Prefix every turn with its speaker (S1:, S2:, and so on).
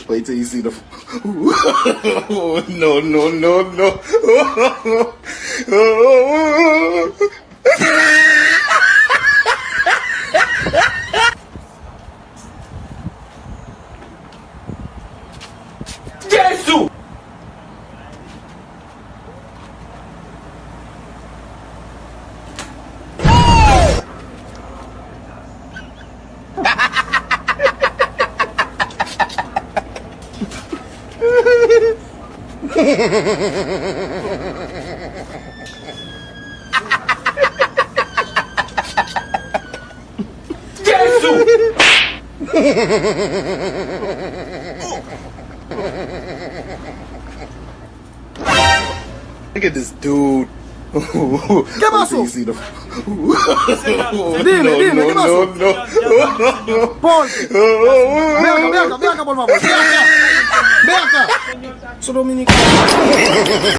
S1: Wait till you see the. No, no, no, no.
S2: Jesus!
S1: Look at this dude.
S3: ¿Qué pasó?
S1: No,
S3: Dime, ¿qué
S1: no,
S3: pasó?
S1: no, no.
S3: Ponte. Ve acá, por favor. Ve acá. Ve acá. Soy dominicano.